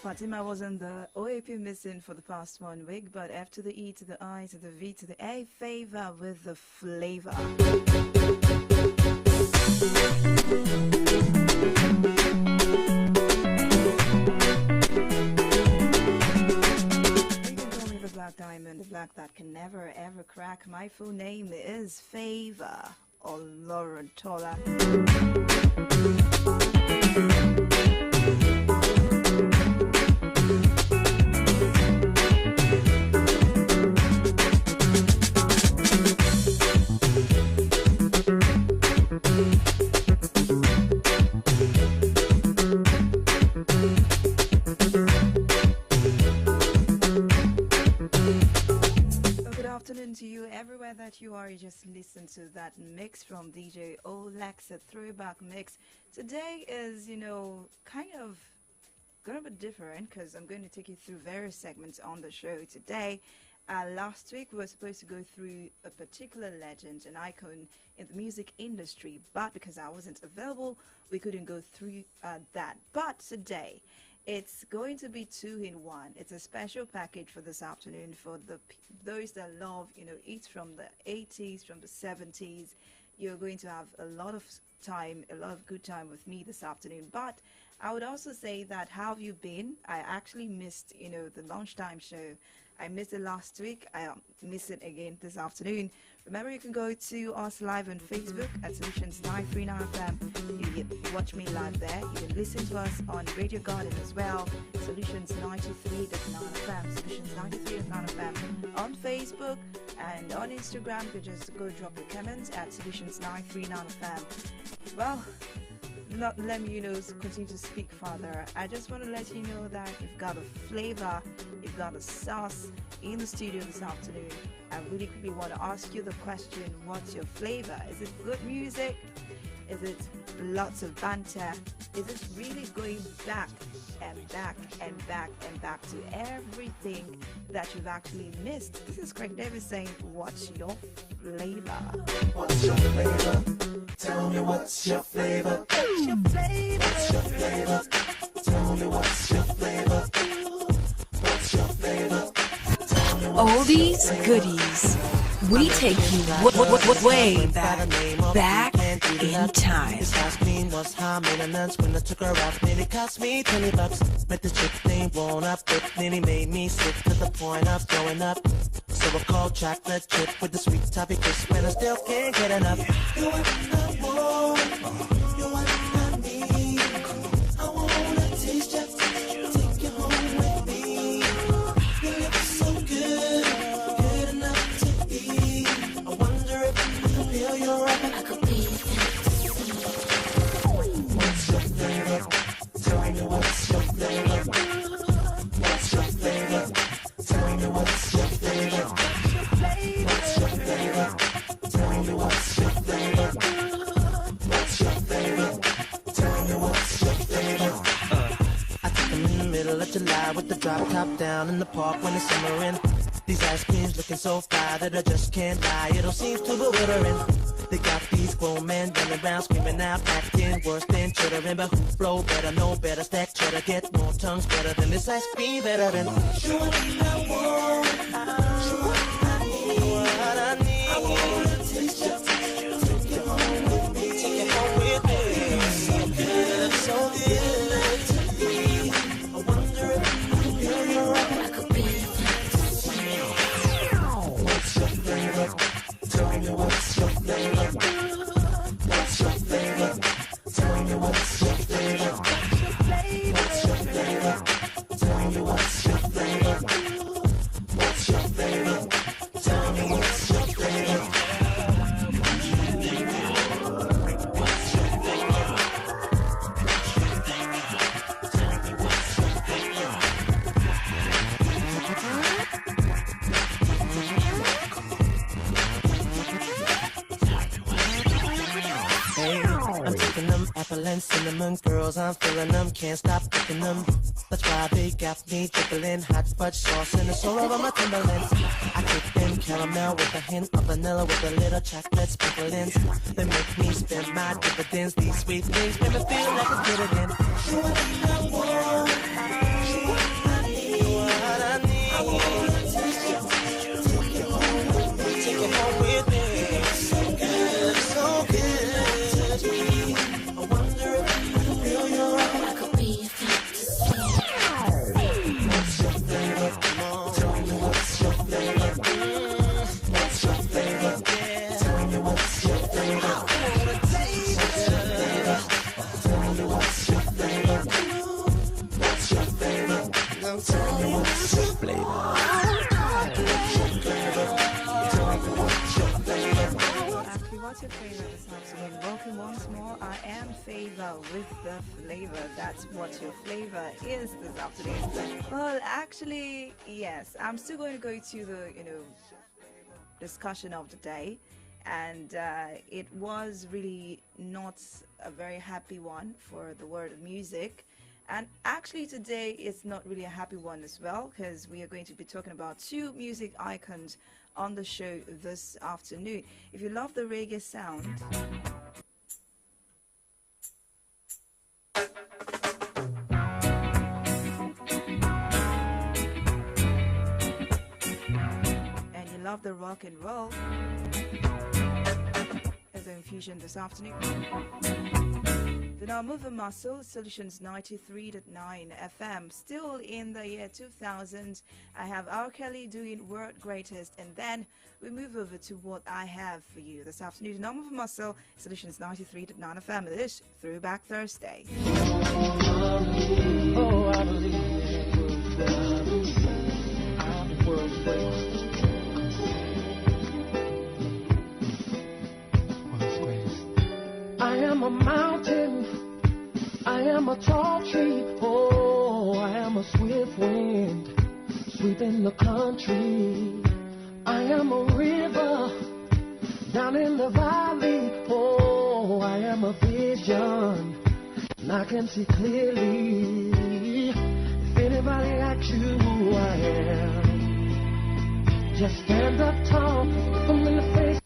Fatima was on the OAP missing for the past 1 week, but F to the E to the I to the V to the A, favor with the flavor. You can call me the Black Diamond, the black that can never ever crack. My full name is Favor Olorutola. To you everywhere that you are, you just listen to that mix from DJ Olex, a throwback mix. Today is, kind of gonna be different because I'm going to take you through various segments on the show today. Last week we were supposed to go through a particular legend, an icon in the music industry, but because I wasn't available, we couldn't go through that. But today, it's going to be 2-in-1. It's a special package for this afternoon for those that love, it from the 80s, from the 70s. You're going to have a lot of time, a lot of good time with me this afternoon. But I would also say that, how have you been? I actually missed, the lunchtime show. I missed it last week. I miss it again this afternoon. Remember, you can go to us live on Facebook at Solutions 939 FM. You can watch me live there. You can listen to us on Radio Garden as well. Solutions 93.9 FM. Solutions 93.9 FM on Facebook and on Instagram. You can just go drop your comments at Solutions 939 FM. Well, not let me, continue to speak further. I just want to let you know that you've got a flavor, you've got a sauce in the studio this afternoon. I really quickly want to ask you the question, what's your flavor? Is it good music? Is it lots of banter? Is it really going back and back and back and back to everything that you've actually missed? This is Craig Davis saying, what's your flavor? What's your flavor? Tell me what's your flavor? What's your flavor? What's your flavor? Tell me what's your flavor? What's your flavor? Oldies, goodies. We take you way back in time. This house clean was high maintenance. When I took her out, nearly cost me $20. Met the chick named Blown Up, it nearly made me sick to the point of throwing up. So I called chocolate chip with the sweet toffee crisp, and I still can't get enough. You what I want, you what I need. I wanna taste ya, take you home with me. You look so good, good enough to eat. I wonder if I can feel your rubber. I could be. What's your flavor? Tell me what's your flavor? What's your flavor? Tell me what's your flavor? What's your flavor? Tell me what's your flavor? What's your flavor? Tell me what's your flavor? I took them in the middle of July with the drop top down in the park when it's simmering. These ice creams looking so fly that I just can't lie. It all seems too bewildering. They got these grown men running around screaming out, acting worse than chittering. But who flow better, know better, stack cheddar, get more tongues better than this ice cream better than. Sure I want, sure I need, I wanna taste you, take you home with me, take you home with me. So good, so good to be. I wonder if I can feel your rubber. I could be. What's your flavor? Tell me what's your flavor? What's your flavor? Tell me what's your flavor? What's your flavor? Tell me what's your flavor? What's your flavor? Tell me what's your flavor? I'm taking them apple and cinnamon girls, I'm feeling them, can't stop picking them. That's why they got me dribbling hot fudge sauce and it's all over my Timberlands. I kick them caramel with a hint of vanilla with a little chocolate sprinkled in. They make me spend my dividends. These sweet things make me feel like a kid again. You what I want, you Tell me what's your flavor. Actually, what's your flavor this afternoon? Welcome once more. I am Favor with the flavor. That's what your flavor is this afternoon. Well, actually, yes. I'm still going to go to the, discussion of the day. And it was really not a very happy one for the world of music. And actually today it's not really a happy one as well, because we are going to be talking about two music icons on the show this afternoon. If you love the reggae sound, and you love the rock and roll, as an infusion this afternoon, then I'll move a muscle. Solutions 93.9 FM. Still in the year 2000, I have R. Kelly doing World Greatest, and then we move over to what I have for you this afternoon. Now move a muscle. Solutions 93.9 FM. It is Throwback Thursday. Oh, I believe I'm the world's greatest. I am a mountain, I am a tall tree, oh, I am a swift wind, sweeping the country. I am a river, down in the valley, oh, I am a vision, and I can see clearly. If anybody asks you who I am, just stand up tall, look them in the face.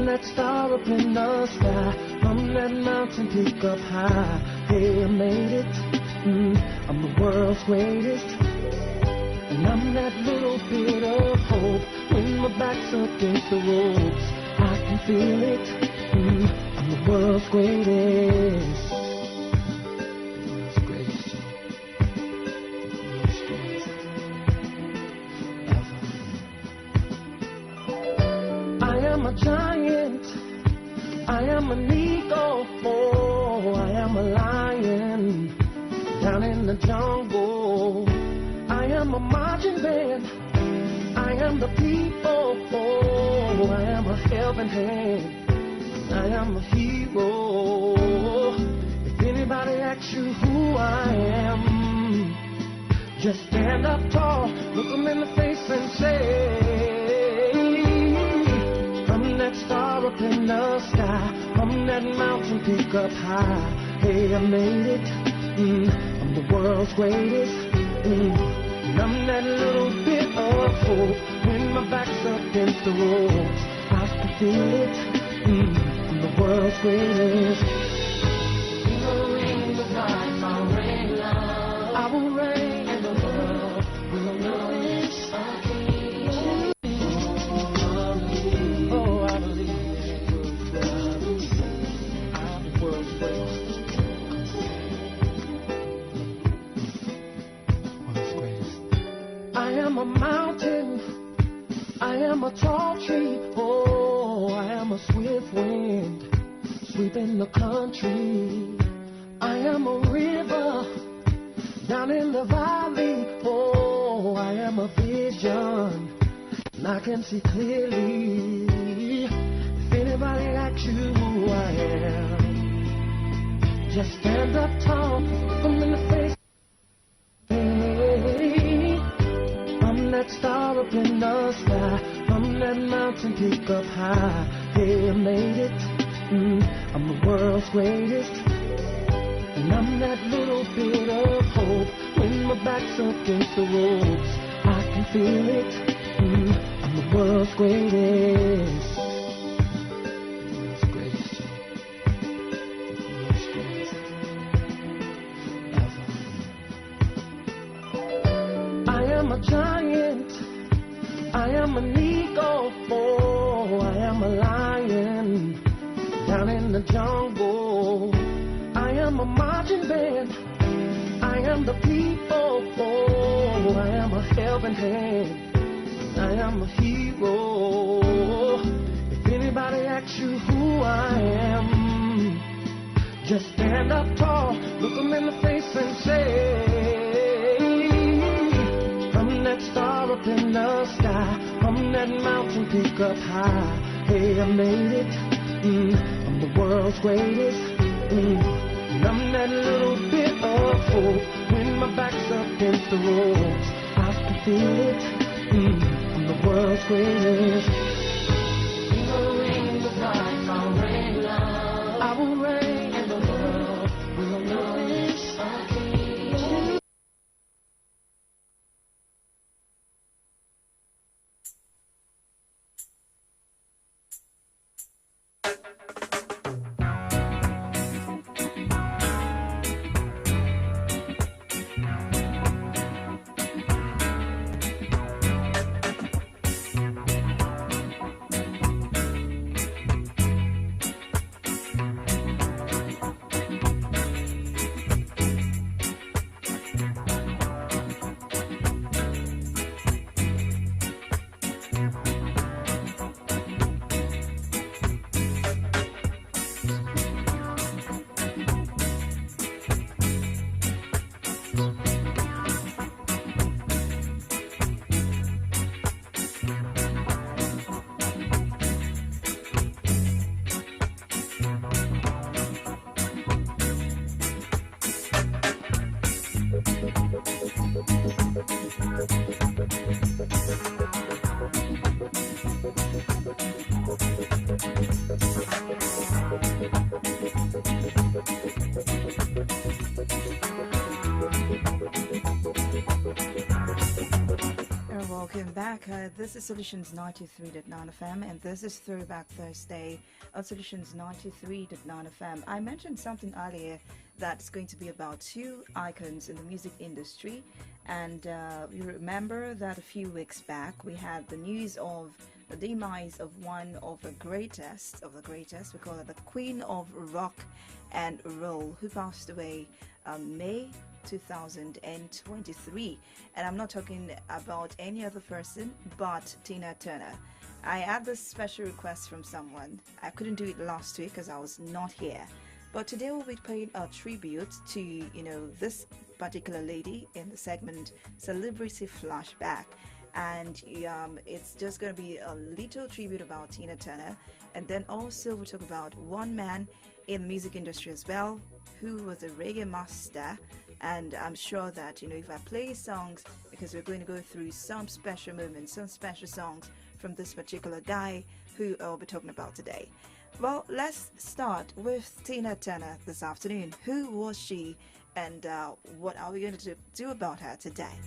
That star up in the sky, from that mountain peak up high. Hey, I made it. I'm the world's greatest, and I'm that little bit of hope. When my back's up against the ropes, I can feel it. I'm the world's greatest. The world's greatest. The world's greatest. Ever. I am a giant, I am an eagle, oh, I am a lion, down in the jungle. I am a marching band, I am the people, oh, I am a helping hand, I am a hero. If anybody asks you who I am, just stand up tall, look them in the face and say, that star up in the sky, from that mountain peak up high. Hey, I made it. I'm the world's greatest. And I'm that little bit of hope. When my back's up against the ropes, I can feel it. I'm the world's greatest. We will reign the life, I'll reign love. I will reign, and the world will know it's a king. I am a mountain, I am a tall tree, oh, I am a swift wind, sweeping the country. I am a river, down in the valley, oh, I am a vision, and I can see clearly. If anybody asks you who I am, just stand up tall, look them in the face. That star up in the sky, from that mountain peak up high. Hey, I made it. I'm the world's greatest, and I'm that little bit of hope. When my back's up against the ropes, I can feel it. I'm the world's greatest. The world's greatest. The world's greatest. Ever. I am a giant, I am an eagle, oh, I am a lion, down in the jungle. I am a marching band, I am the people, oh, I am a helping hand, I am a hero. If anybody asks you who I am, Just stand up tall, look them in the face and say, I'm that star up in the sky, I'm that mountain peak up high. Hey, I made it, I'm the world's greatest, and I'm that little bit of hope. When my back's up against the ropes, I can feel it, I'm the world's greatest. I will reign in the world will know this king. Welcome back. This is Solutions 93.9 FM, and this is Throwback Thursday on Solutions 93.9 FM. I mentioned something earlier that's going to be about two icons in the music industry, and you remember that a few weeks back we had the news of the demise of one of the greatest, we call her the Queen of Rock and Roll, who passed away May 2023. And I'm not talking about any other person but Tina Turner. I had this special request from someone. I couldn't do it last week because I was not here, but today we'll be paying a tribute to this particular lady in the segment Celebrity Flashback. And it's just going to be a little tribute about Tina Turner, and then also we'll talk about one man in the music industry as well who was a reggae master. And I'm sure that if I play songs, because we're going to go through some special moments, some special songs from this particular guy who I'll be talking about today. Well, let's start with Tina Turner this afternoon. Who was she, and what are we going to do about her today?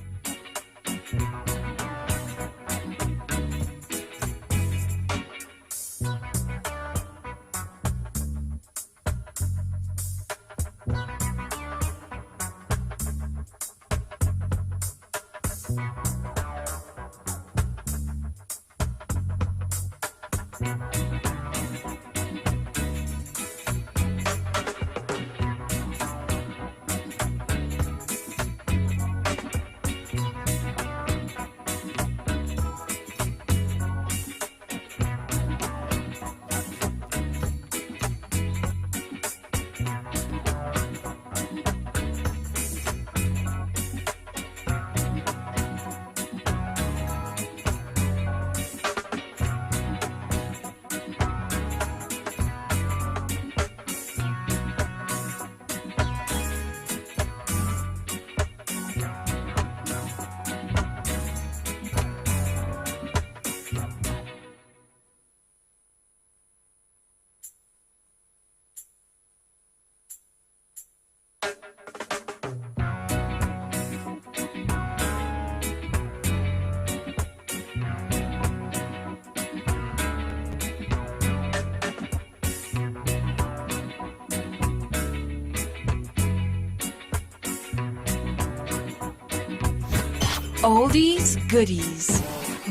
Oldies goodies.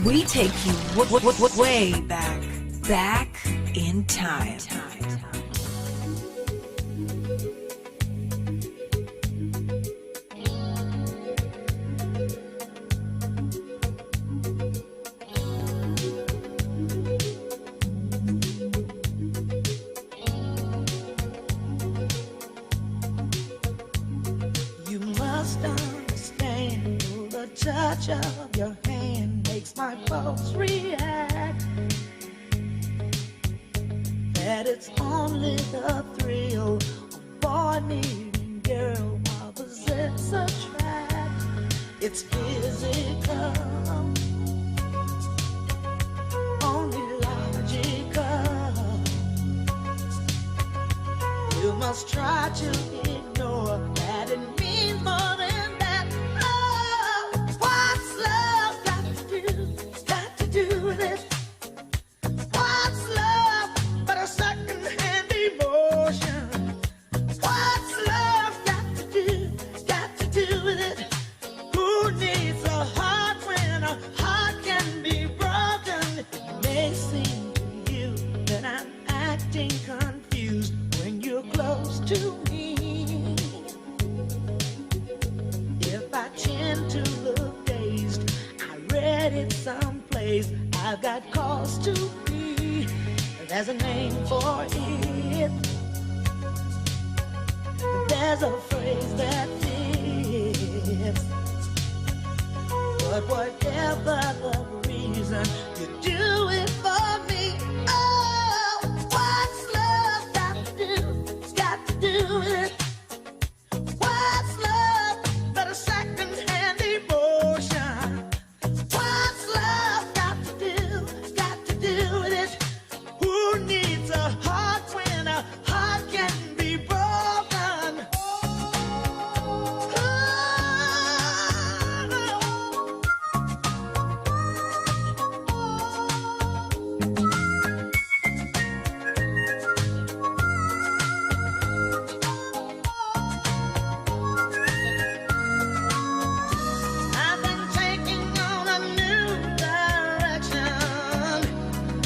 We take you way back in time. must understand, the touch of your hand makes my pulse react. That it's only the thrill of boy meeting girl, opposites attract. It's physical, only logical. You must try to ignore that it means more than that. Oh, what's love got to do with it? What's love but a second-hand emotion? What's love got to do with it? Who needs a heart when a heart can be broken? It may seem to you that I'm acting confused when you're close to me. If I tend to look dazed, I read it someplace. I've got cause to be. There's a name for it. There's a phrase that fits. But whatever the reason, you do it for me. Oh, what's love got to do with it? What's love but a second-hand emotion? What's love got to do with it? Who needs a heart when a heart can be broken? I've been taking on a new direction,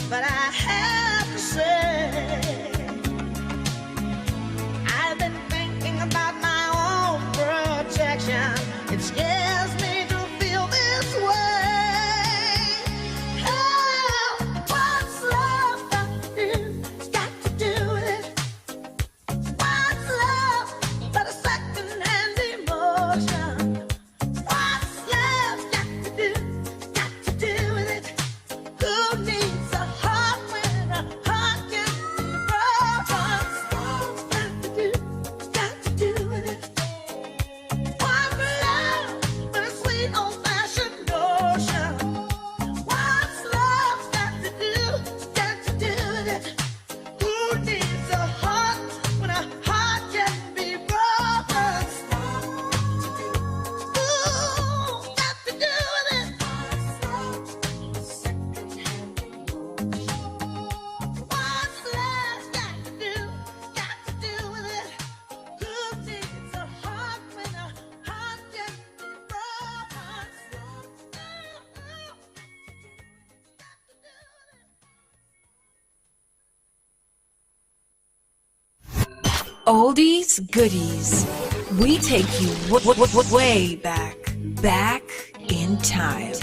but I have to say, I've been thinking about my own protection. It scares me to feel this way. Oh, what's love got to do with it? What's love but a second-hand emotion? What's love got to do with it? Who needs a heart when a heart can be broken? What's got to do with it? What's love but a sweet old-fashioned notion? What's love got to do with it? Who needs a heart when a heart can be broken? Who got to do with it? What's love got to do with it? Who needs a heart when a heart can be broken? Oldies goodies. We take you way back. Back in time.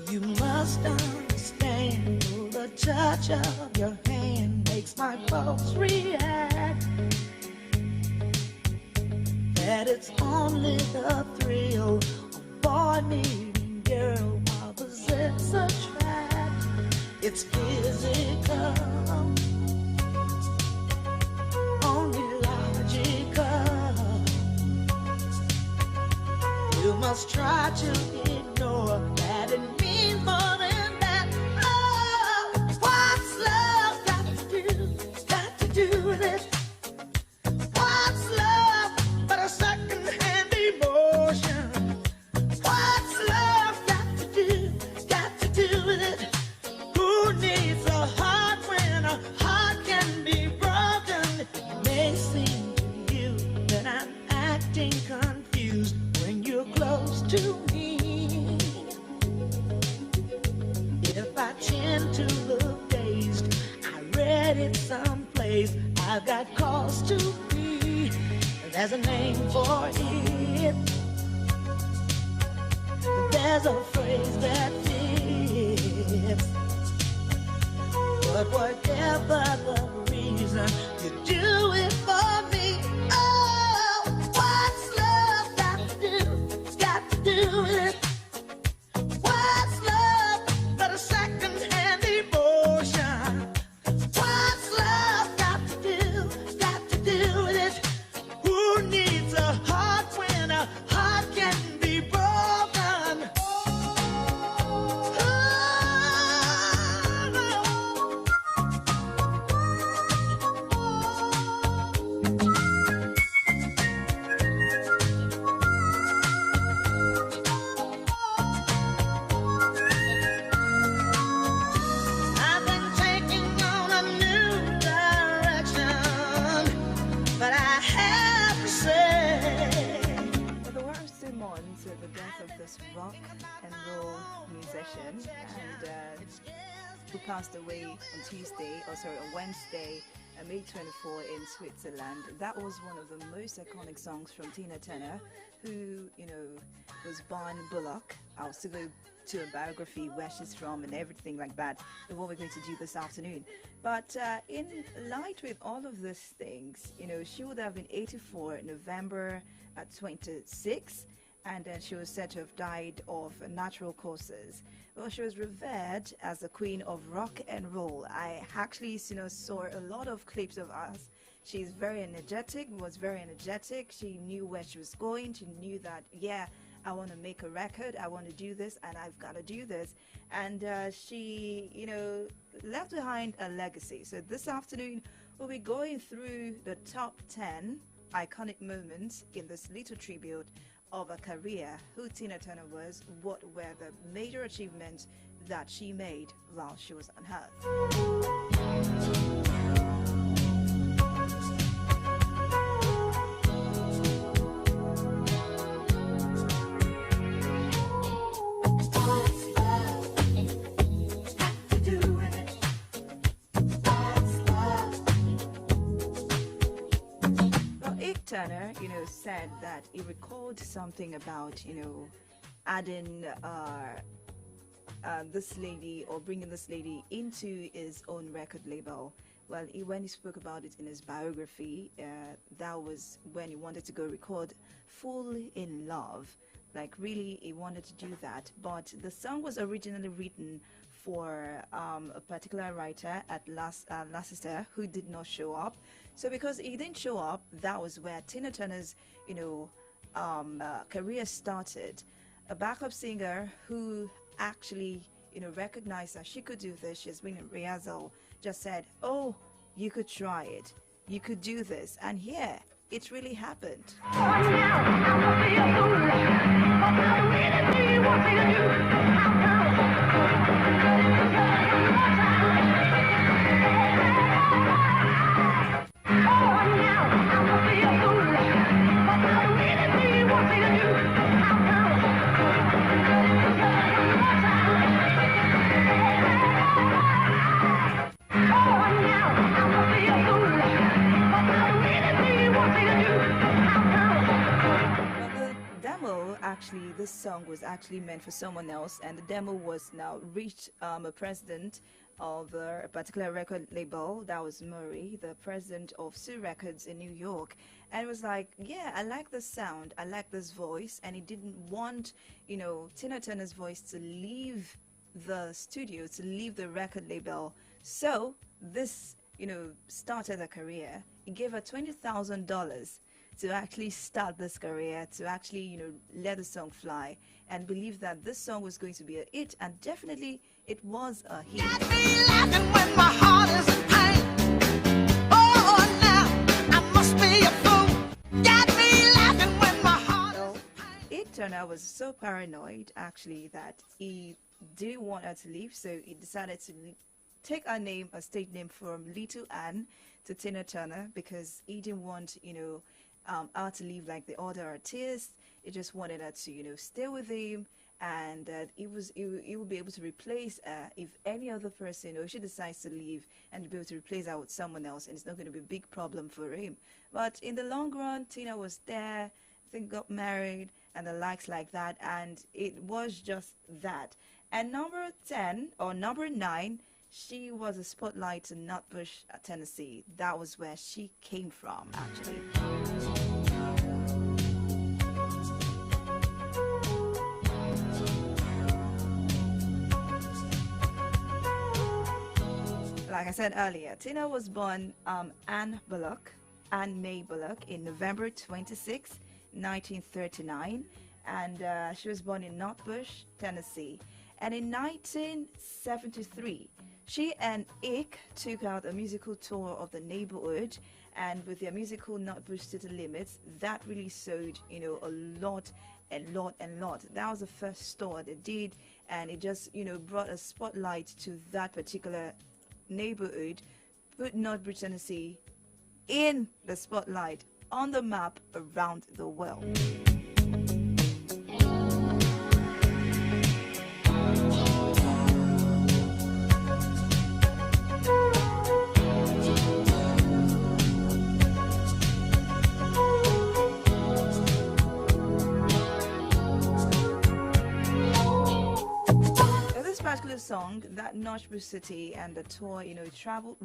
You must understand, the touch of your hand makes my pulse react. That it's only the thrill of boy meeting girl, opposites attract. It's physical, only logical. You must try to ignore that it means more than that. Oh, what's love got to do with it? What's love but a second-hand emotion? What's love got to do with it? Who needs a heart when a heart can be broken? It may seem to you that I'm acting confused when you're close to me. If I tend to look dazed, I read it someplace. I've got cause to be. There's a name for it. There's there's a phrase that fits. But whatever the reason, you do it for me. Oh, what's love got to do? It's got to do with it. What's love but a second-hand emotion? What's love got to do? It's got to do with it. Who needs a heart when a heart can be broken? I've been taking on a new direction, but I have to say, Well, there were 2 months of the death of this rock and roll musician, and who passed away on Wednesday, May 24 in Switzerland. That was one of the most iconic songs from Tina Turner, who, was born Bullock. I'll still go to a biography, where she's from and everything like that, and what we're going to do this afternoon. But in light with all of these things, she would have been 84 in November at 26, and then she was said to have died of natural causes. Well, she was revered as the queen of rock and roll. I actually, saw a lot of clips of us. She's very energetic, was very energetic. She knew where she was going. She knew that, yeah, I want to make a record. I want to do this, and I've got to do this. And she, left behind a legacy. So this afternoon, we'll be going through the top 10 iconic moments in this little tribute of a career, who Tina Turner was, what were the major achievements that she made while she was on Earth. Turner, said that he recalled something about, adding this lady or bringing this lady into his own record label. Well, when he spoke about it in his biography, that was when he wanted to go record Fall in Love. Like, really, he wanted to do that. But the song was originally written for a particular writer at Leicester who did not show up. So because he didn't show up, that was where Tina Turner's, career started. A backup singer who actually, recognized that she could do this. She's been in rehearsal, just said, oh, you could try it. You could do this. And yeah, it really happened. Actually, this song was actually meant for someone else, and the demo was now reached a president of a particular record label. That was Murray, the president of Sue Records in New York, and it was like, yeah, I like this sound, I like this voice, and he didn't want, Tina Turner's voice to leave the studio, to leave the record label. So this, started a career. He gave her $20,000 to actually start this career, to actually, let the song fly, and believe that this song was going to be a hit, and definitely it was a hit. got me laughing when my heart is in pain. Oh, now I must be a fool. Got me laughing when my heart is in pain. Turner was so paranoid, actually, that he didn't want her to leave, so he decided to take her name, a stage name, from Little Ann to Tina Turner, because he didn't want, her to leave like the other artists. He just wanted her to, stay with him, and he would be able to replace her if any other person, or she decides to leave, and be able to replace her with someone else, and it's not going to be a big problem for him. But in the long run, Tina was there, I think got married, and the likes like that, and it was just that. And number 10 or number 9, she was a spotlight in Nutbush, Tennessee. That was where she came from, actually. Like I said earlier, Tina was born Anne May Bullock, in November 26, 1939, and she was born in Nutbush, Tennessee. And in 1973, she and Ike took out a musical tour of the neighborhood, and with their musical Nutbush City Limits, that really sold, a lot. That was the first tour they did, and it just, brought a spotlight to that particular neighborhood, put Nutbush, Tennessee in the spotlight, on the map around the world. Particular song, that Nutbush City and the tour, traveled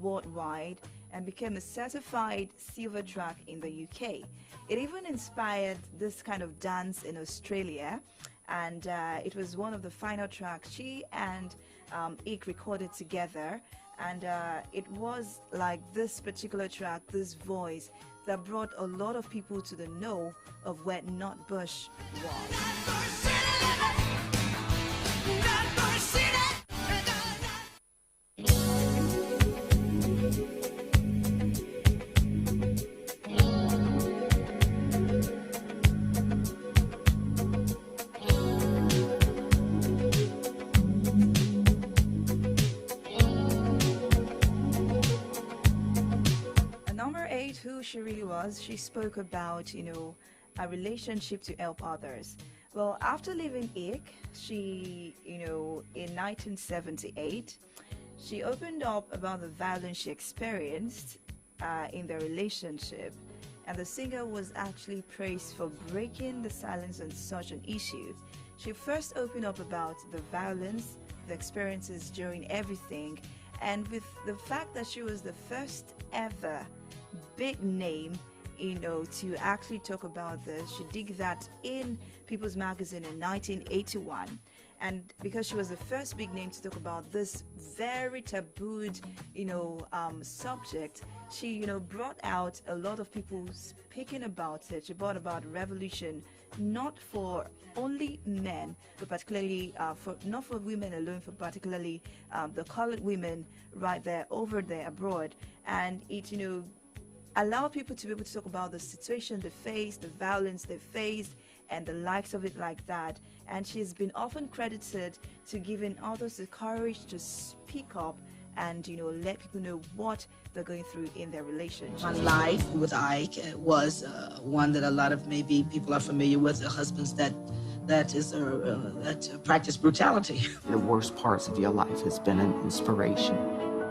worldwide, and became a certified silver track in the UK. It even inspired this kind of dance in Australia, and it was one of the final tracks she and Ike recorded together, and it was like this particular track, this voice, that brought a lot of people to the know of where Nutbush was. Number 8, who she really was, she spoke about, a relationship to help others. Well, after leaving Ike, she, in 1978, she opened up about the violence she experienced in their relationship. And the singer was actually praised for breaking the silence on such an issue. She first opened up about the violence, the experiences during everything, and with the fact that she was the first ever big name, to actually talk about this. She did that in People's Magazine in 1981. And because she was the first big name to talk about this very tabooed, subject, she, brought out a lot of people speaking about it. She brought about revolution, not for only men, but particularly not for women alone, for particularly the colored women right there, over there, abroad. And it, allow people to be able to talk about the situation they face, the violence they face, and the likes of it like that. And she's been often credited to giving others the courage to speak up and, let people know what they're going through in their relationship. My life with Ike was one that a lot of maybe people are familiar with, the husbands that practice brutality. The worst parts of your life has been an inspiration.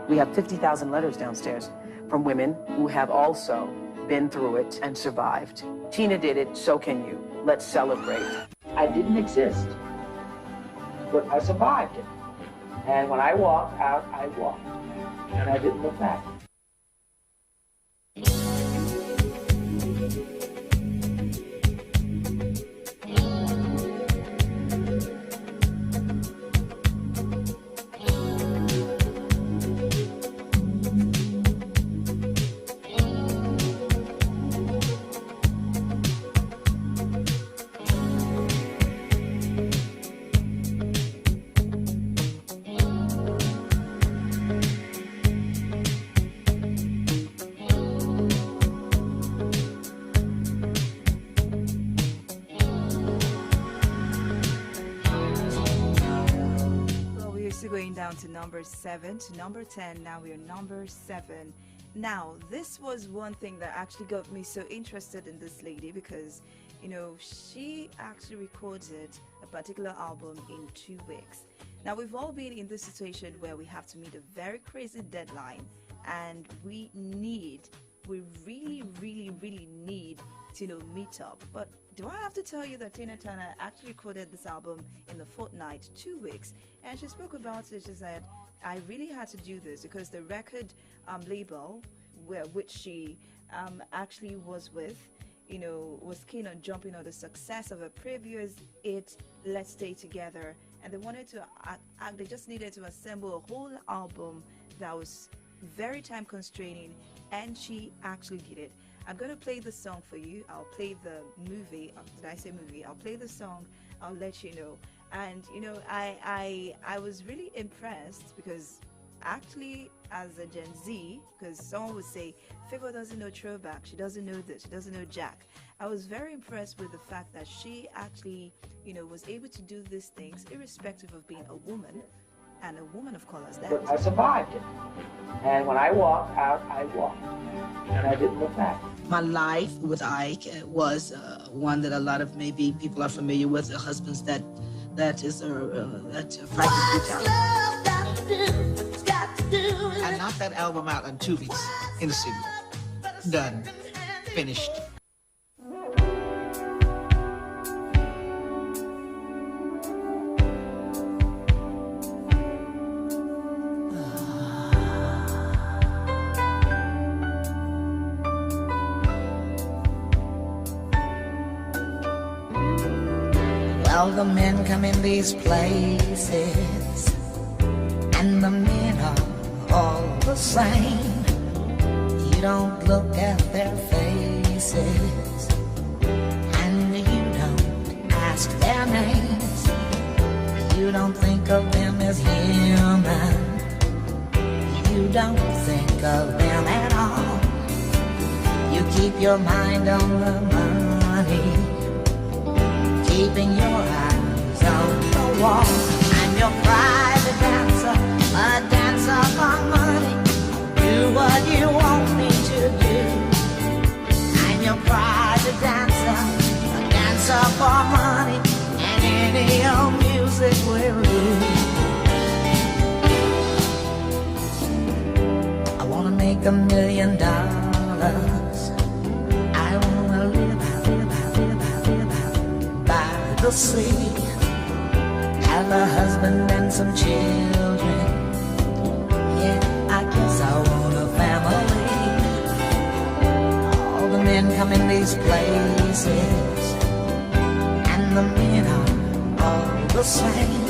We have 50,000 letters downstairs from women who have also been through it and survived. Tina did it, so can you. Let's celebrate. I didn't exist, but I survived it. And when I walked out, I walked, and I didn't look back. Going down to number 7 to number 10. Now we're number 7. Now this was one thing that actually got me so interested in this lady, because she actually recorded a particular album in 2 weeks. Now we've all been in this situation where we have to meet a very crazy deadline, and we really need to meet up. But do I have to tell you that Tina Turner actually recorded this album in the fortnight, 2 weeks? And she spoke about it. She said, I really had to do this because the record label which she actually was with, was keen on jumping on the success of a previous hit, Let's Stay Together. And they wanted to, they just needed to assemble a whole album that was very time constraining, and she actually did it. I'm going to play the song for you. I'll play the movie. Did I say movie? I'll play the song. I'll let you know. And, I was really impressed because actually as a Gen Z, because someone would say, Figo doesn't know throwback, she doesn't know this, she doesn't know Jack. I was very impressed with the fact that she actually, was able to do these things irrespective of being a woman, and a woman of color as that. But I survived it. And when I walked out, I walked. And I didn't look back. My life with Ike was one that a lot of maybe people are familiar with, husbands that practice brutality. I knocked that album out in 2 weeks in the studio. Done. Finished. Well, the men come in these places, and the men are all the same. You don't look at their faces, and you don't ask their names. You don't think of them as human. You don't think of them at all. You keep your mind on the money, keeping your eyes on the wall. I'm your private dancer, a dancer for money. Do what you want me to do. I'm your private dancer, a dancer for money, and any old music will do. I wanna make $1 million. I wanna live by the sea, have a husband and some children. Yeah, I guess I want a family. All the men come in these places, and the men are all the same.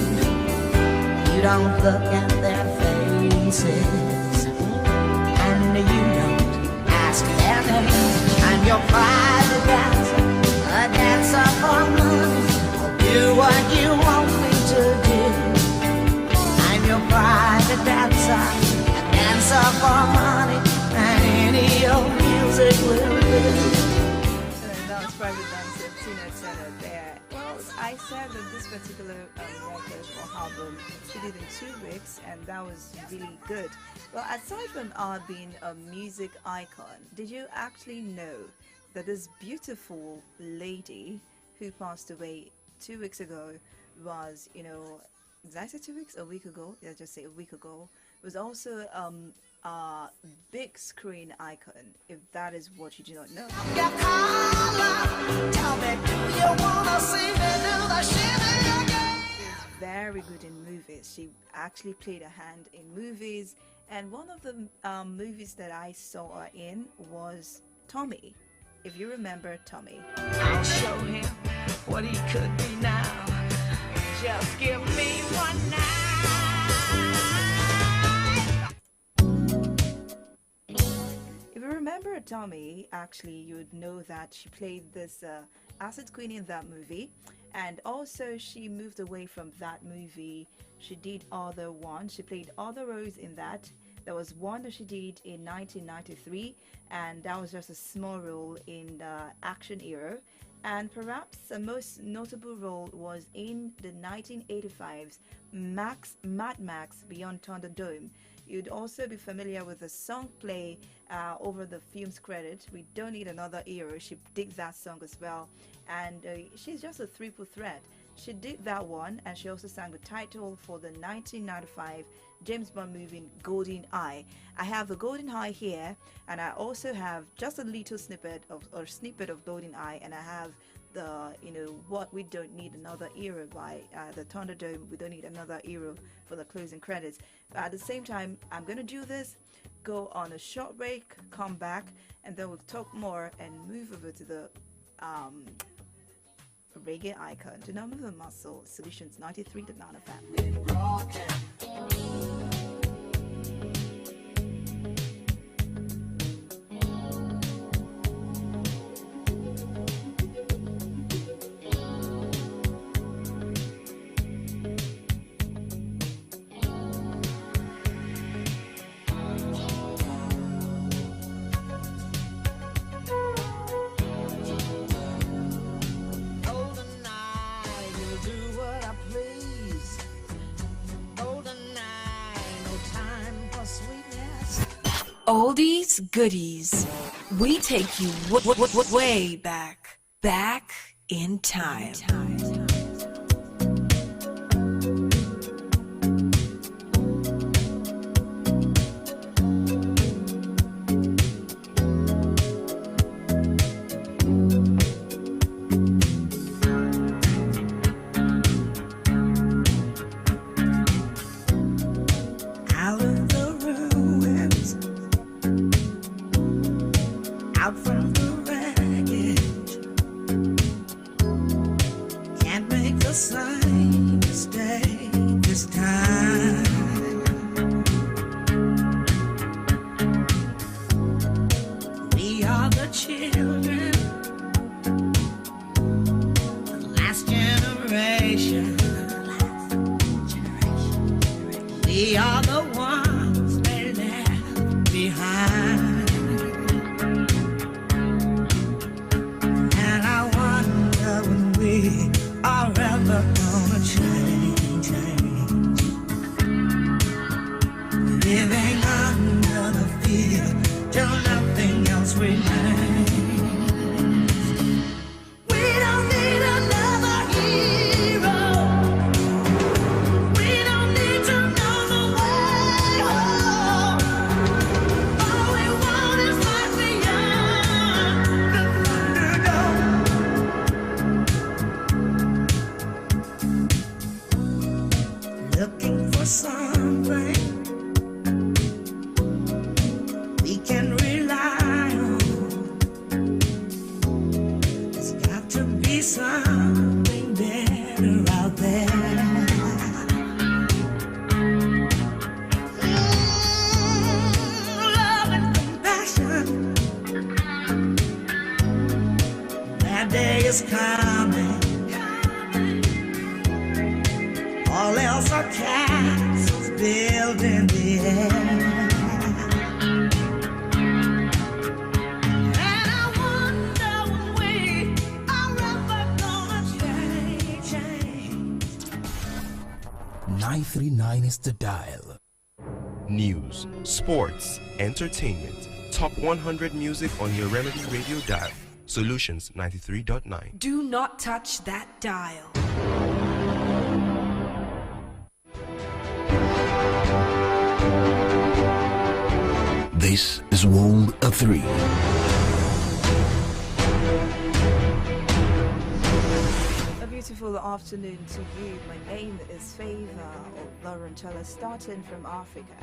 You don't look at their faces, and you don't ask their name. I'm your private dancer, a dancer for money. I'll do what you want me to do. I'm your private dancer, a dancer for money, and any old music will do. And that was Private Dancer, Tina Turner there. Well, I said that this particular record or album she did in 2 weeks, and that was really good. Well, aside from being a music icon, did you actually know that this beautiful lady who passed away 2 weeks ago was, did I say 2 weeks? A week ago? Yeah, just say a week ago. Was also a big screen icon, if that is what you do not know. Your collar, tell me, do you wanna see me do the shit again? She's very good in movies. She actually played a hand in movies, and one of the movies that I saw her in was Tommy. If you remember Tommy. I'll show him what he could be now. Just give me one night. If you remember Tommy, actually, you would know that she played this acid queen in that movie, and also she moved away from that movie. She did other ones. She played other roles in that. There was one that she did in 1993, and that was just a small role in the action era. And perhaps the most notable role was in the 1985's Mad Max Beyond Thunderdome. You'd also be familiar with the song play over the film's credit. We Don't Need Another Hero. She did that song as well, and she's just a triple threat. She did that one, and she also sang the title for the 1995 James Bond movie Golden Eye. I have the Golden Eye here, and I also have just a little snippet of Golden Eye, and I have the what we don't need another era by the Thunderdome. We don't need another era for the closing credits. But at the same time, I'm gonna do this, go on a short break, come back, and then we'll talk more and move over to the reggae icon. Do not move a muscle. Solutions 93.9 FM. Oldies goodies. We take you way back in time. Out of the ruins, out from the wreckage, can't make the same mistake this time. We are the children, the last generation. We are the ones they left behind. And I wonder when we are ever gonna change. Living under the fear till nothing else remains. We don't need another hero. We don't need to know the way home. All we want is life beyond the Thunderdome. Looking for something we can rely on. There's got to be something better out there. Love and compassion. That day is coming. All else are castles built in the air. And I wonder when we are ever gonna change. 939 is the dial. News, sports, entertainment. Top 100 music on your Remedy Radio dial. Solutions 93.9. Do not touch that dial. This is World of 3. A beautiful afternoon to you. My name is Favor Laurentella, starting from Africa.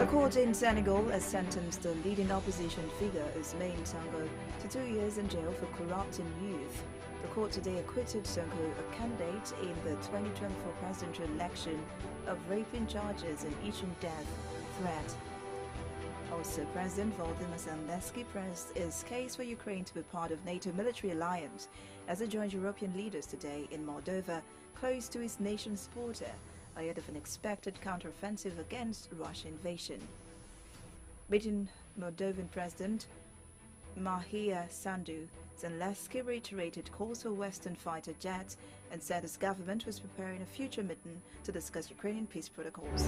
A court in Senegal has sentenced the leading opposition figure Ousmane Sonko to 2 years in jail for corrupting youth. The court today acquitted Sonko, a candidate in the 2024 presidential election, of raping charges and issuing death threat. Also, President Volodymyr Zelensky pressed his case for Ukraine to be part of NATO military alliance as he joined European leaders today in Moldova, close to his nation's border, ahead of an expected counteroffensive against Russian invasion. Meeting Moldovan President Mahia Sandu, Zelensky reiterated calls for Western fighter jets and said his government was preparing a future meeting to discuss Ukrainian peace protocols.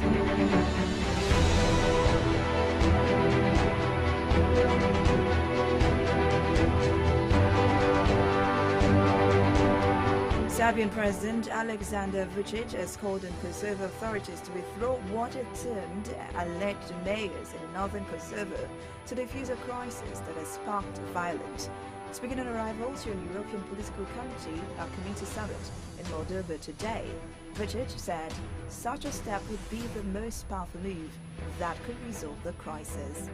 Serbian President Alexander Vucic has called on Kosovo authorities to withdraw what it termed alleged mayors in northern Kosovo to defuse a crisis that has sparked violence. Speaking on arrival to an European political committee summit in Moldova today, Vucic said such a step would be the most powerful move that could resolve the crisis.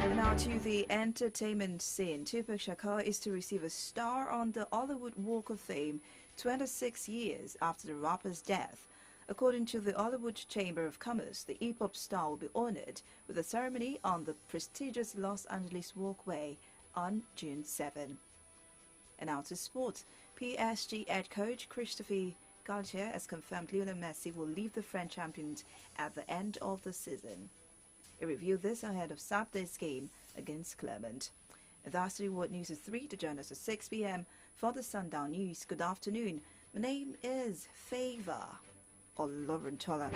And now to the entertainment scene. Tupac Shakur is to receive a star on the Hollywood Walk of Fame 26 years after the rapper's death. According to the Hollywood Chamber of Commerce, the hip-hop star will be honored with a ceremony on the prestigious Los Angeles Walkway on June 7. And now to sports. PSG head coach Christophe Galtier has confirmed Lionel Messi will leave the French champions at the end of the season. He revealed this ahead of Saturday's game against Clermont. And that's the World News at 3 to join us at 6 p.m. for the Sundown News. Good afternoon. My name is Favor Olorentola.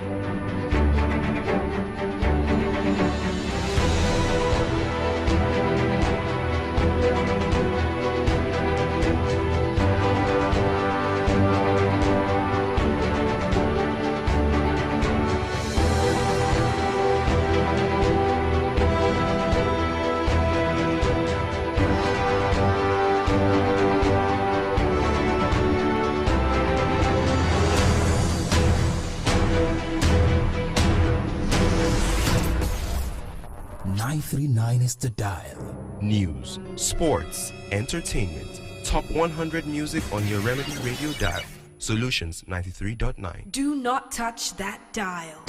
Is the dial. News, sports, entertainment. Top 100 music on your Remedy Radio dial. Solutions 93.9. Do not touch that dial.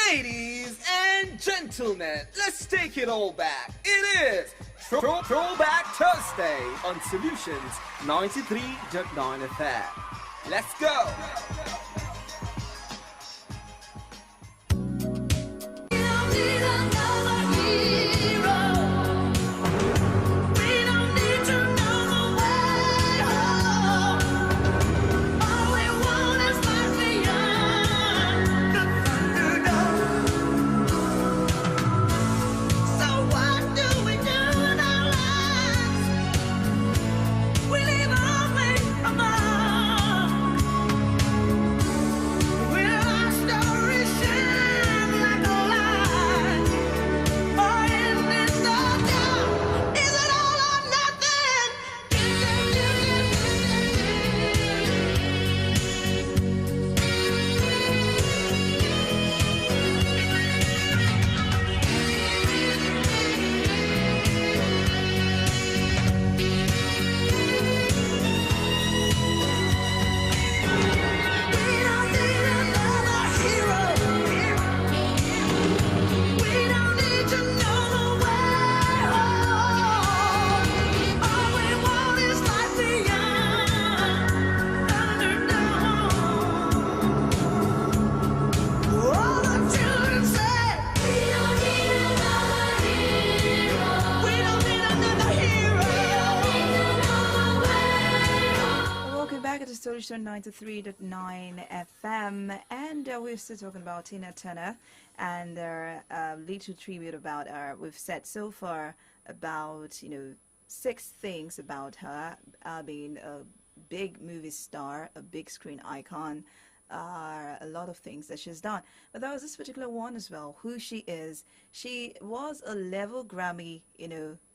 Ladies and gentlemen, let's take it all back. It is Throwback Thursday on Solutions 93.9 FM. Let's go! Solution 93.9 FM, and we're still talking about Tina Turner and their little tribute about her. We've said so far about 6 things about her being a big movie star, a big screen icon, a lot of things that she's done. But there was this particular one as well, who she is. She was a level Grammy,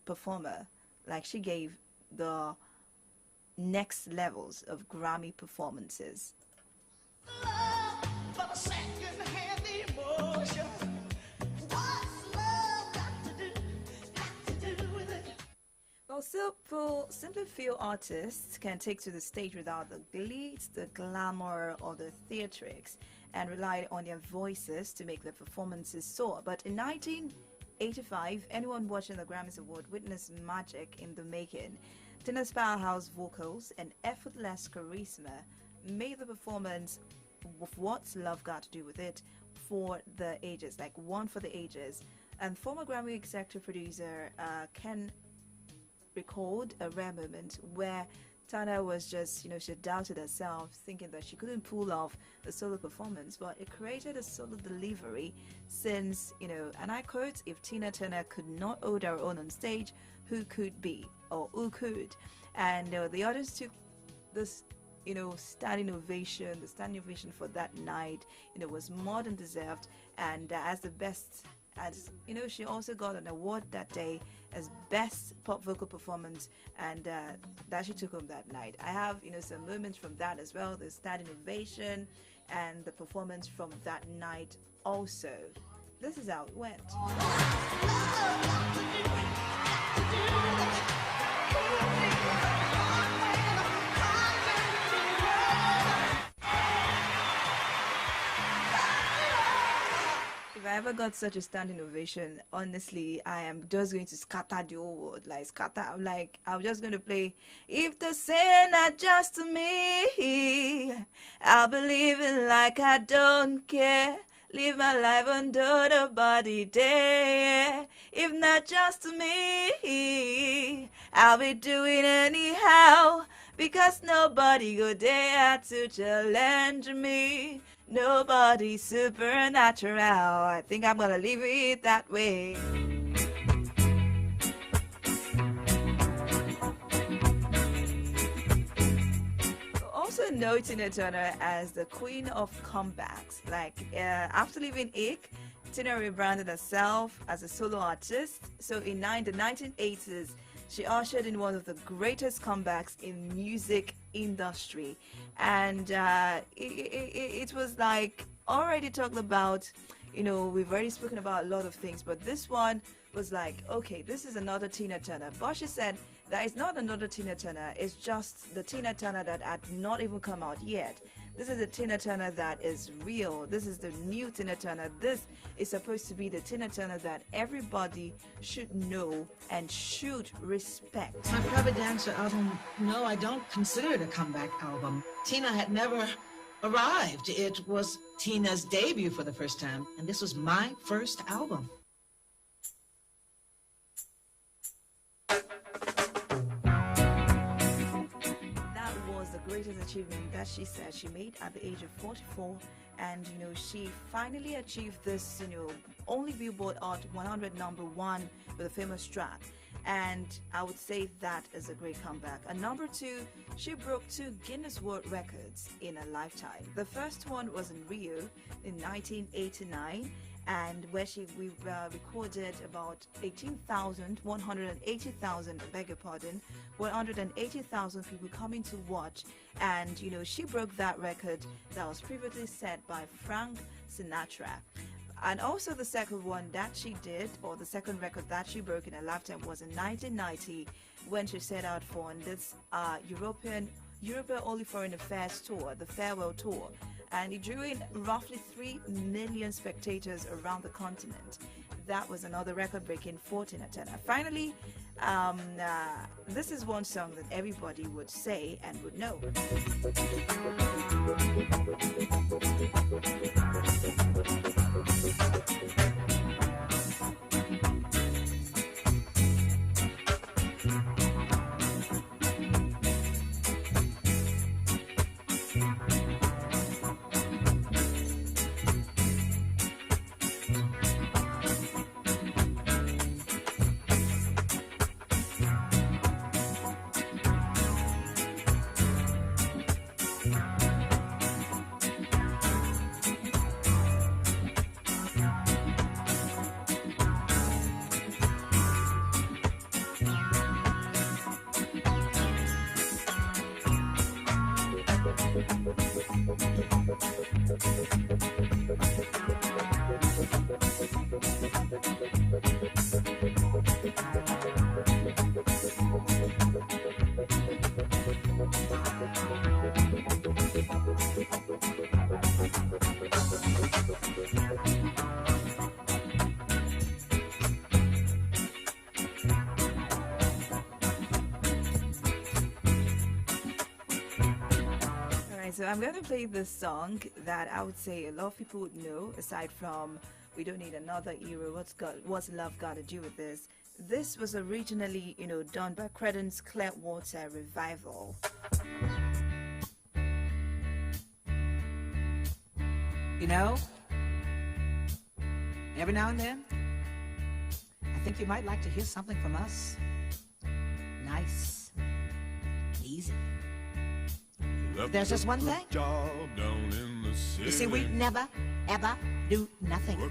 performer. Like, she gave the next levels of Grammy performances. Well, simply few artists can take to the stage without the glitz, the glamour, or the theatrics, and rely on their voices to make their performances soar. But in 1985, anyone watching the Grammys Award witnessed magic in the making. Tina's powerhouse vocals and effortless charisma made the performance of What's Love Got to Do with It for the ages, like one for the ages. And former Grammy executive producer Ken recalled a rare moment where Tana was just, she doubted herself, thinking that she couldn't pull off the solo performance, but it created a solo delivery since, and I quote, if Tina Turner could not hold her own on stage, who could be, or who could? And the others took this, standing ovation. The standing ovation for that night, was more than deserved. And as the best, she also got an award that day as best pop vocal performance, and that she took home that night. I have, some moments from that as well, the standing ovation and the performance from that night also. This is how it went. If I ever got such a standing ovation, honestly, I am just going to scatter the whole world. Like, scatter. I'm just going to play, if the sin not just to me, I'll believe it like I don't care. Live my life under the body day. If not just to me, I'll be doing anyhow. Because nobody go dare to challenge me. Nobody supernatural. I think I'm gonna leave it that way. Also know Tina Turner as the queen of comebacks. After leaving Ick, Tina rebranded herself as a solo artist. So in the 1980s, she ushered in one of the greatest comebacks in music industry, and it was already talked about. We've already spoken about a lot of things, but this one was okay, this is another Tina Turner. But she said that it's not another Tina Turner, it's just the Tina Turner that had not even come out yet. This is the Tina Turner that is real. This is the new Tina Turner. This is supposed to be the Tina Turner that everybody should know and should respect. My Private Dancer album, no, I don't consider it a comeback album. Tina had never arrived. It was Tina's debut for the first time, and this was my first album. Greatest achievement that she said she made at the age of 44, and she finally achieved this only Billboard Hot 100 #1 with a famous track, and I would say that is a great comeback. And number 2, she broke 2 Guinness World Records in a lifetime. The first one was in Rio in 1989, and where we recorded about 180,000, I beg your pardon, 180,000 people coming to watch. And she broke that record that was previously set by Frank Sinatra. And also the second one that she did, or the second record that she broke in her lifetime, was in 1990 when she set out for this European Only Foreign Affairs tour, the Farewell Tour. And it drew in roughly 3 million spectators around the continent. That was another record-breaking for Tina Turner. Finally, this is one song that everybody would say and would know. So I'm going to play this song that I would say a lot of people would know, aside from We Don't Need Another Hero, What's Love Got to Do with This? This was originally, done by Creedence Clearwater Revival. Every now and then, I think you might like to hear something from us. Nice, easy. There's just one thing. You see, we never, ever do nothing.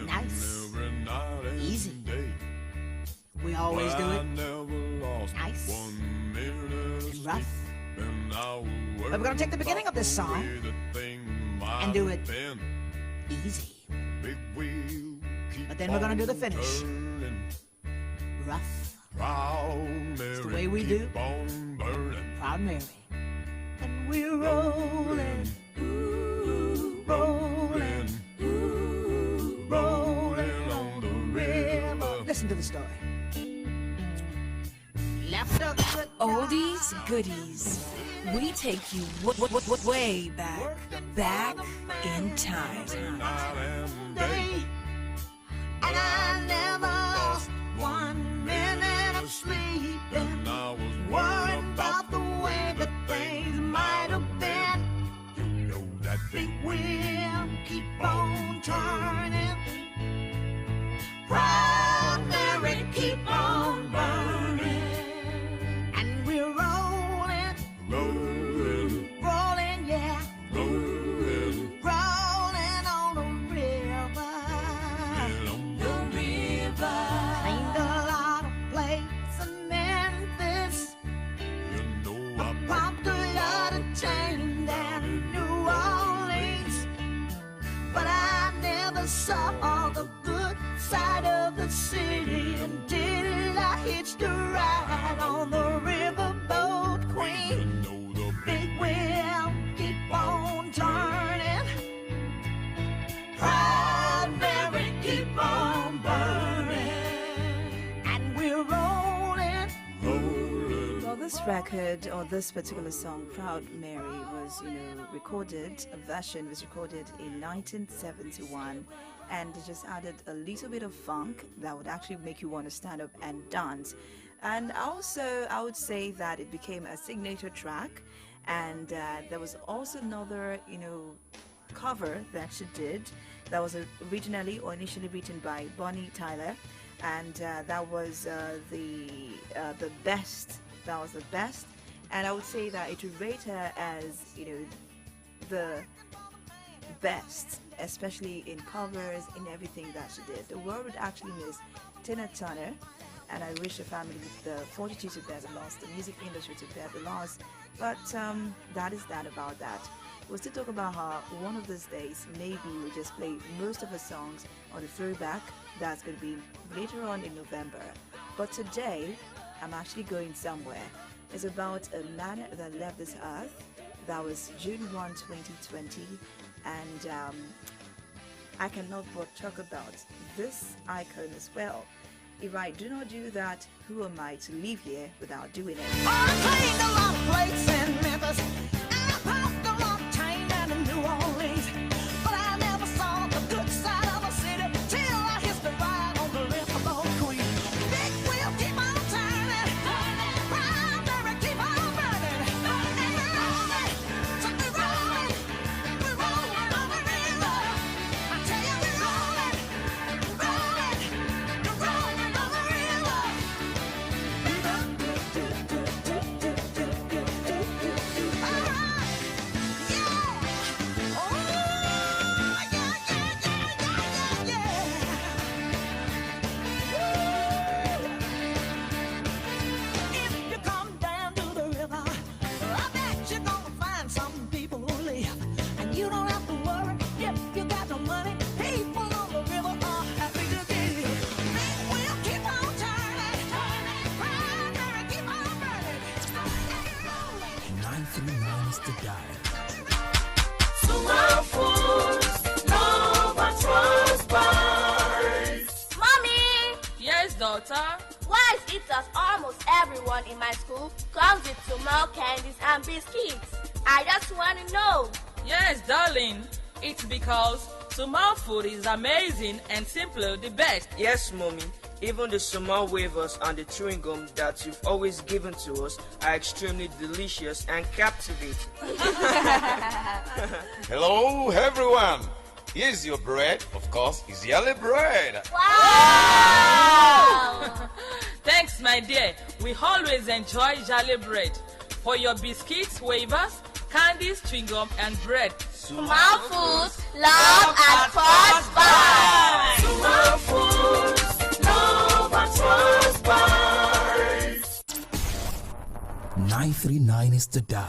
Nice, easy. We always do it nice and rough. But we're going to take the beginning of this song and do it easy. But then we're going to do the finish rough. It's the way we do Proud Mary. And we're rolling, rolling, rolling on the river. Listen to the story. Oldies, goodies. We take you way back, back in time. And I never lost 1 minute of sleeping, worrying about the way that things might have been. That big wheel keep on turning, Proud Mary keep on burning, and we're rolling, rolling, rolling, yeah, rolling, rolling on the river. Ain't a lot of place in Memphis, Pop the yard of Jane and New Orleans, but I never saw the good side of the city until I hitched a ride on the riverboat queen. Big wheel keep on turning, Proud Mary keep on burning, and we're rolling, rolling. Well, this record, or this particular song, Proud Mary, was, recorded, a version was recorded in 1971, and it just added a little bit of funk that would actually make you want to stand up and dance. And also, I would say that it became a signature track, and there was also another, cover that she did that was originally or initially written by Bonnie Tyler, and that was the best. That was the best, and I would say that it would rate her as the best, especially in covers, in everything that she did. The world would actually miss Tina Turner, and I wish the family the fortitude to bear the loss, the music industry to bear the loss. But that is that about that. We'll still talk about how one of these days maybe we'll just play most of her songs on the throwback. That's going to be later on in November. But today, I'm actually going somewhere. It's about a man that left this earth. That was June 1, 2020. And I cannot but talk about this icon as well. If I do not do that, who am I to leave here without doing it? I cleaned a lot of plates in Memphis, and I popped a lot of chain down in New Orleans, but I never saw the good side of the city till I hitched a ride on the riverboat queen. Big wheel keep on turning, Proud Mary keep on burning, and we're rolling, so we're rolling on the river. I tell you we're rolling, rolling, rolling on the river. If you come down to the river, I bet you're gonna find some people who live, and you don't have to worry if you got no money. People on the river are happy to give. Big wheel keep on turning, Proud Mary keep on burning. 939 is the dial. Mommy! Yes, daughter? Why is it that almost everyone in my school comes with Sumal candies and biscuits? I just want to know. Yes, darling. It's because Sumal food is amazing and simply the best. Yes, mommy. Even the small wafers and the chewing gum that you've always given to us are extremely delicious and captivating. Hello, everyone. Here's your bread. Of course, it's yellow bread. Wow! Thanks, my dear. We always enjoy Jolly bread. For your biscuits, wafers, candies, chewing gum, and bread. Small foods, love at first bite. Small foods, love at first bite. 939 is the dial.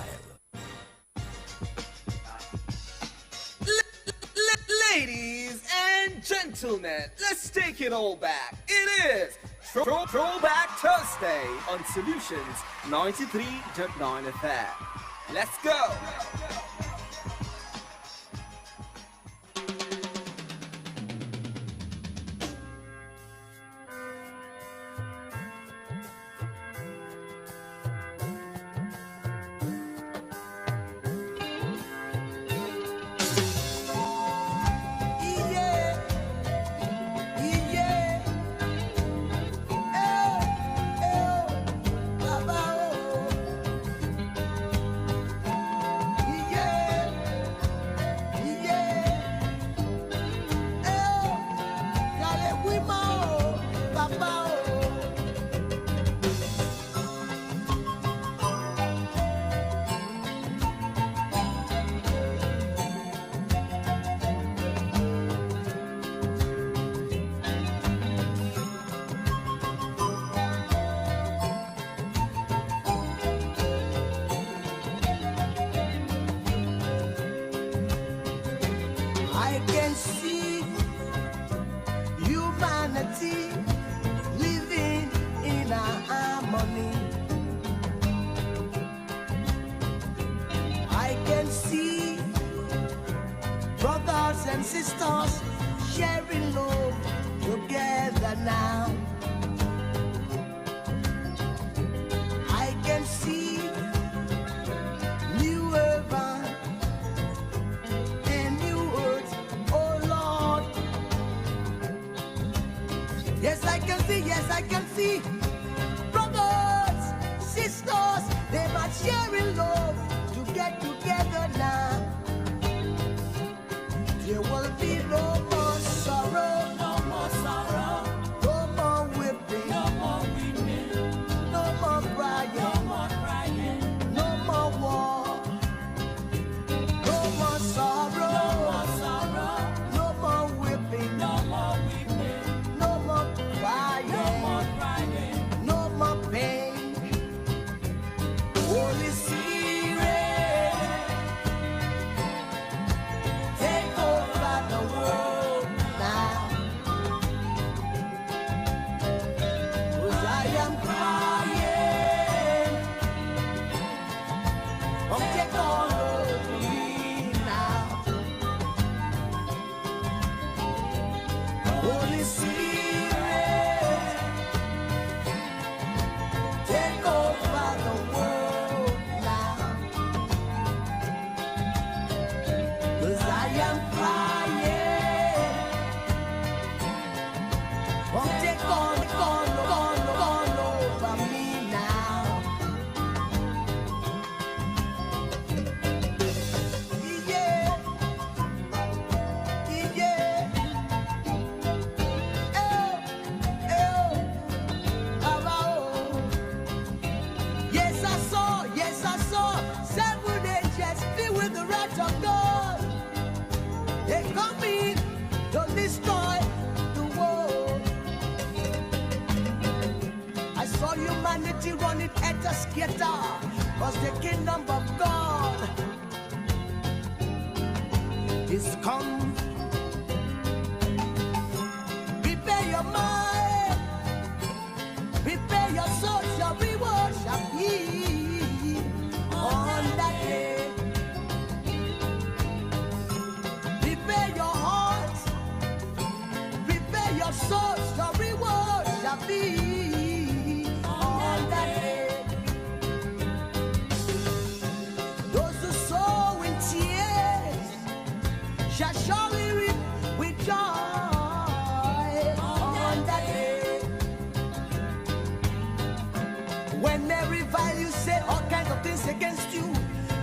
Ladies and gentlemen, let's take it all back. It is Throwback Thursday on Solutions 93.9 FM. Let's go. I can see humanity living in a harmony. I can see brothers and sisters sharing love together now. I can see new heaven and new earth, oh Lord. Yes, I can see, yes, I can see brothers, sisters, they must sharing love to get together now. There will be no more sorrow, no more sorrow, no more whipping, no more weeping, no more crying, no more war, no more sorrow, no more whipping, no more crying, no more pain. Holy Spirit, take over the world now. 'Cause I am crying. Oh, take all over me now. Holy Spirit, take over the world now. 'Cause I am crying. Oh, take all over me now. Yeah, yeah. Yes, I saw 7 angels filled with the wrath of God. They coming to destroy the world. I saw humanity running at a skater, 'cause the kingdom of God is come. Prepare your mind, prepare your soul, your reward shall be on that day. Prepare your heart, prepare your soul, your reward shall be on that day. Those who sow in tears shall surely reap with joy on that day. When they revile you, say all kinds of things against you,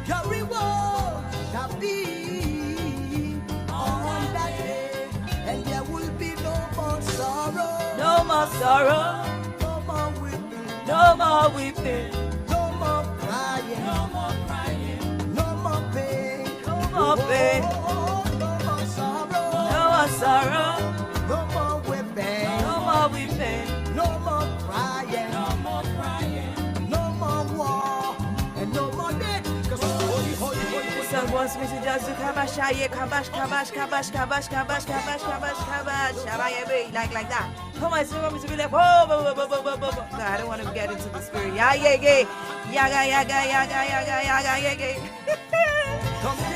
your reward shall be on that day, and there will be no more sorrow. No more sorrow. No more weeping. No more weeping. No more crying. No more crying. No more pain. No more pain. No more sorrow. No more sorrow. No more weeping. No more weeping. No more crying. No more crying. No more war. And no more death. This song wants me to just do kabash, kabash, kabash, kabash, kabash, kabash, kabash, kabash, kabash, kabash, like that. Come on, so want me to be like, whoa, whoa, whoa, whoa, whoa, whoa, whoa. No, I don't want to get into the spirit. Yaga, yaga.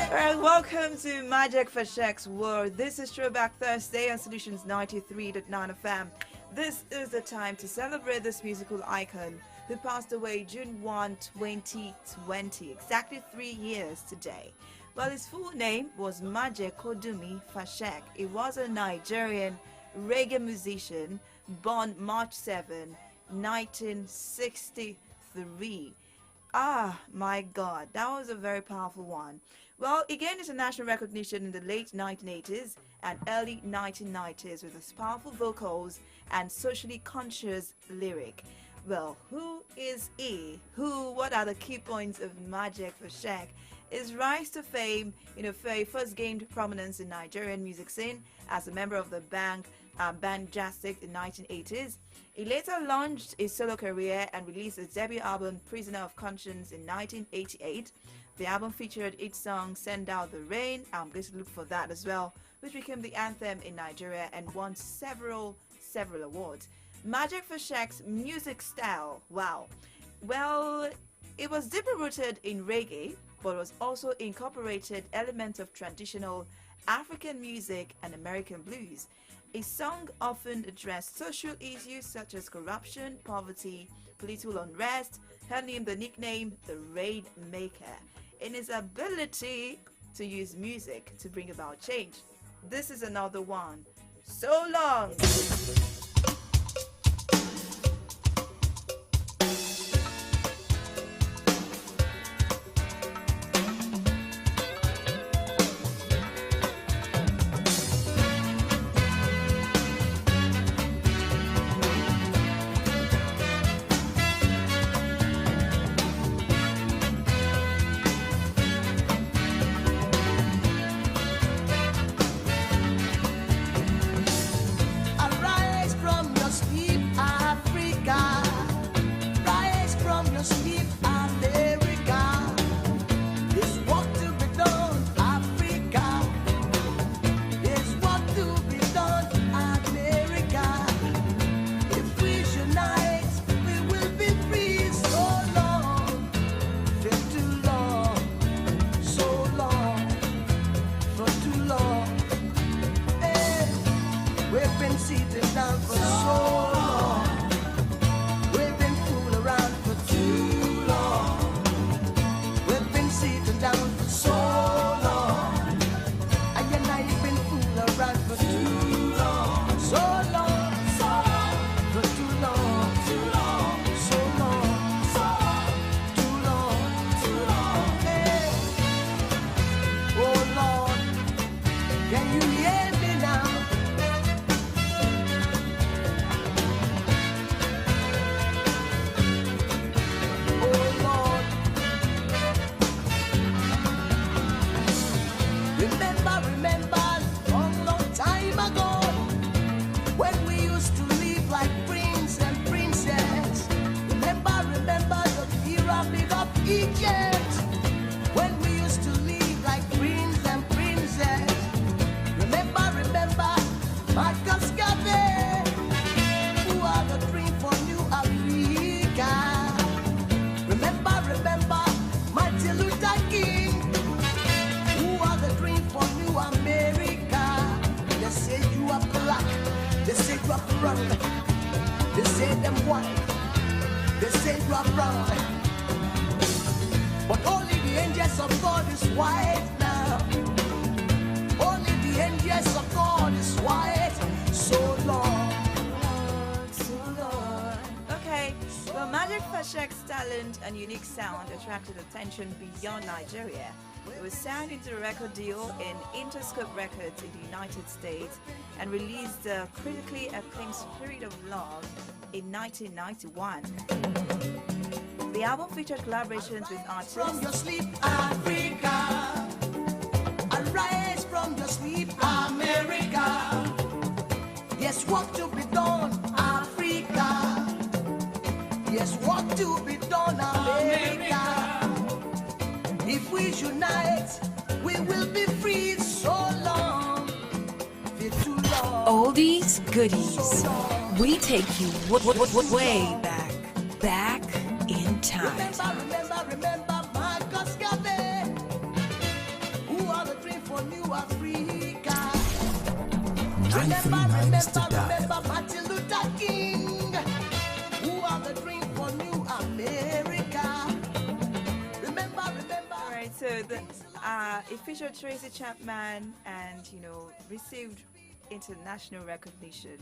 Alright, welcome to Magic for Shaq's World. This is Throwback Thursday on Solutions 93.9 FM. This is the time to celebrate this musical icon who passed away June 1, 2020, exactly 3 years today. Well, his full name was Maje Kodumi Fashek. He was a Nigerian reggae musician born March 7, 1963. Ah, my God, that was a very powerful one. Well, he gained international recognition in the late 1980s and early 1990s with his powerful vocals and socially conscious lyric. Well, who is he? What are the key points of Magic for Shaq? His rise to fame, he first gained prominence in Nigerian music scene as a member of the band Jastic in 1980s. He later launched his solo career and released his debut album Prisoner of Conscience in 1988. The album featured each song Send Out the Rain. I'm going to look for that as well, which became the anthem in Nigeria and won several awards. Magic for Shaq's music style, wow. Well, it was deeply rooted in reggae, but was also incorporated elements of traditional African music and American blues. His song often addressed social issues such as corruption, poverty, political unrest, earning him the nickname the Rainmaker, in his ability to use music to bring about change. This is another one. So long! Magic Fashek's talent and unique sound attracted attention beyond Nigeria. It was signed into a record deal in Interscope Records in the United States and released the critically acclaimed Spirit of Love in 1991. The album featured collaborations with artists From your sleep, Africa. Arise from your sleep, America. Yes, work to be done, Africa. Yes, work to be done, America. If we unite, we will be free so long. Feel too long. Oldies, goodies. We take you way back in time. Remember Marcus Garvey, who are the dream for New Africa. 93 Nights to Die. Remember Martin Luther King, who are the dream for New America. Remember. All right, so it featured Tracy Chapman and, received international recognition.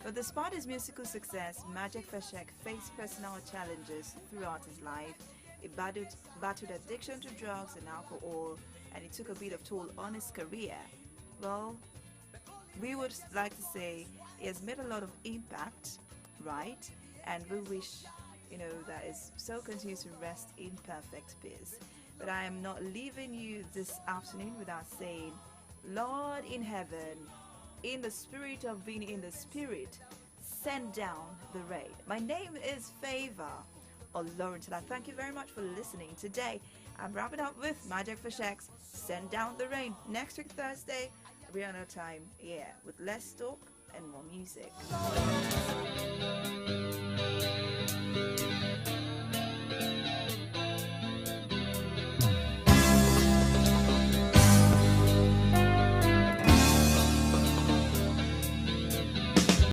But despite his musical success, Magic Fashek faced personal challenges throughout his life. He battled addiction to drugs and alcohol, and it took a bit of toll on his career. Well, we would like to say he has made a lot of impact, right? And we wish, that his soul continues to rest in perfect peace. But I am not leaving you this afternoon without saying, Lord in heaven, in the spirit of being in the spirit, send down the rain. My name is Favor Lawrence, and I thank you very much for listening today. I'm wrapping up with Magic Fashek's Send Down the Rain. Next week, Thursday, Rihanna time, with less talk and more music.